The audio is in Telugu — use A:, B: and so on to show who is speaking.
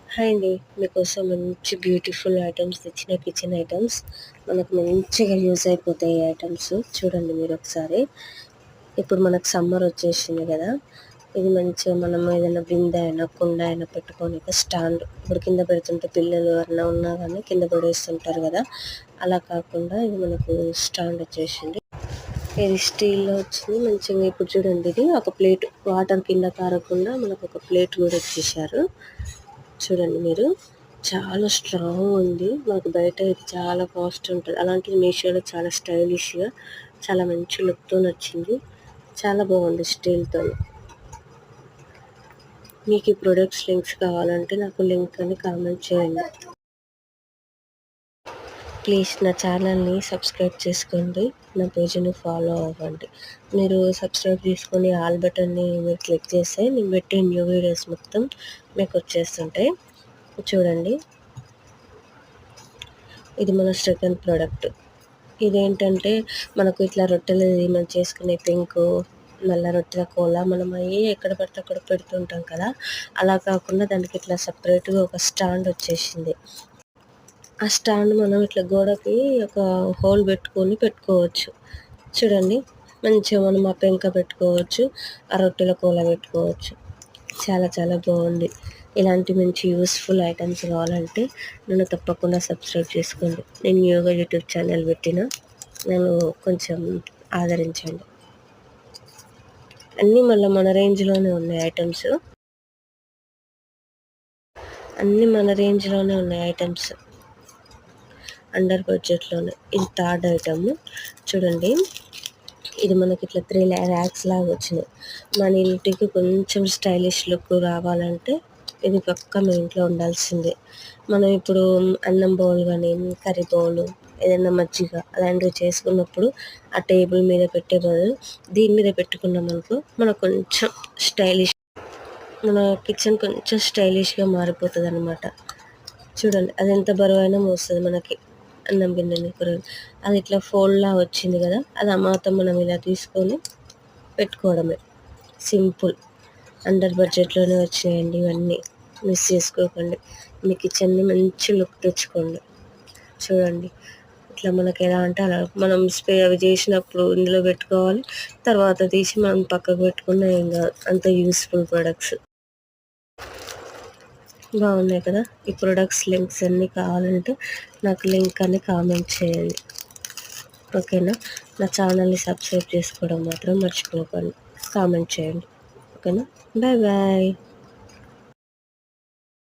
A: హాయ్ అండి. మీకోసం మంచి బ్యూటిఫుల్ ఐటమ్స్ తెచ్చిన కిచెన్ ఐటమ్స్. మనకు మంచిగా యూజ్ అయిపోతాయి ఈ ఐటమ్స్. చూడండి మీరు ఒకసారి. ఇప్పుడు మనకు సమ్మర్ వచ్చేసింది కదా! ఇది మంచిగా మనం ఏదైనా బిందె అయినా, కుండ అయినా పెట్టుకోనికి స్టాండ్. ఇప్పుడు కింద పెడుతుంటే పిల్లలు ఎవరైనా ఉన్నా కానీ కింద పడేస్తుంటారు కదా! అలా కాకుండా ఇది మనకు స్టాండ్ వచ్చేసింది. ఇది స్టీల్‌లో వచ్చింది. మంచిగా ఇప్పుడు చూడండి, ఇది ఒక ప్లేట్ వాటర్ కింద కారకుండా మనకు ఒక ప్లేట్ కూడా ఇచ్చేశారు. చూడండి మీరు, చాలా స్ట్రాంగ్ ఉంది. మనకు బయట ఇది చాలా కాస్ట్ ఉంటుంది. అలాంటిది మీషోలో చాలా స్టైలిష్గా, చాలా మంచి లుక్తో వచ్చింది. చాలా బాగుంది స్టీల్తో. మీకు ఈ ప్రొడక్ట్స్ లింక్స్ కావాలంటే నాకు లింక్ అని కామెంట్ చేయండి. ప్లీజ్ నా ఛానల్ని సబ్స్క్రైబ్ చేసుకోండి, నా పేజ్ని ఫాలో అవ్వండి. మీరు సబ్స్క్రైబ్ చేసుకొని ఆల్ బటన్ని మీరు క్లిక్ చేస్తే నేను పెట్టే న్యూ వీడియోస్ మొత్తం మీకు వచ్చేస్తుంటాయి. చూడండి, ఇది మన సెకండ్ ప్రోడక్ట్. ఇదేంటంటే మనకు ఇట్లా రొట్టెలు మనం చేసుకునే పెంకు, మళ్ళీ రొట్టెల కోల మనం అవి ఎక్కడ పడితే అక్కడ పెడుతుంటాం కదా, అలా కాకుండా దానికి ఇట్లా సపరేట్గా ఒక స్టాండ్ వచ్చేసింది. ఆ స్టాండ్ మనం ఇట్లా గోడకి ఒక హోల్ పెట్టుకోవచ్చు. చూడండి, మంచిగా మనం ఆ పెంక పెట్టుకోవచ్చు, ఆ రొట్టెల కోల పెట్టుకోవచ్చు. చాలా చాలా బాగుంది. ఇలాంటి మంచి యూస్ఫుల్ ఐటమ్స్ కావాలంటే నన్ను తప్పకుండా సబ్స్క్రైబ్ చేసుకోండి. నేను న్యూగా యూట్యూబ్ ఛానల్ పెట్టిన, నన్ను కొంచెం ఆదరించండి. అన్నీ మళ్ళీ మన రేంజ్లోనే ఉన్నాయి ఐటమ్స్. అండర్ బడ్జెట్లోనే. ఇది థర్డ్ ఐటమ్. చూడండి, ఇది మనకి ఇట్లా 3 ర్యాక్స్ లాగా వచ్చినాయి. మన ఇంటికి కొంచెం స్టైలిష్ లుక్ రావాలంటే ఇది పక్కా మీ ఇంట్లో ఉండాల్సిందే. మనం ఇప్పుడు అన్నం బౌల్ కానీ, కర్రీ బౌల్, ఏదైనా మజ్జిగ అలాంటివి చేసుకున్నప్పుడు ఆ టేబుల్ మీద పెట్టే బదులు దీని మీద పెట్టుకున్నాం అనుకో, మనకు కొంచెం మన కిచెన్ కొంచెం స్టైలిష్గా మారిపోతుంది అనమాట. చూడండి, అది ఎంత బరువైనా మోస్తుంది మనకి అన్నం గిన్నెని, కూరని. అది ఇట్లా ఫోల్డ్లా వచ్చింది కదా, అది అమాతం మనం ఇలా తీసుకొని పెట్టుకోవడమే. సింపుల్, అండర్ బడ్జెట్లోనే వచ్చినాయండి ఇవన్నీ. మిస్ చేసుకోకండి. మీ కిచెన్ని మంచి లుక్ తెచ్చుకోండి. చూడండి, ఇట్లా మనకి ఎలా అంటే అలా మనం అవి చేసినప్పుడు ఇందులో పెట్టుకోవాలి, తర్వాత తీసి మనం పక్కకు పెట్టుకున్న ఏం కాదు. అంత యూస్ఫుల్ ప్రొడక్ట్స్ బాగున్నాయి కదా. ఈ ప్రొడక్ట్స్ లింక్స్ అన్నీ కావాలంటే నాకు లింక్ అని కామెంట్ చేయండి, ఓకేనా. నా ఛానల్ని సబ్స్క్రైబ్ చేసుకోవడం మాత్రం మర్చిపోకండి. కామెంట్ చేయండి, ఓకేనా. Bye bye.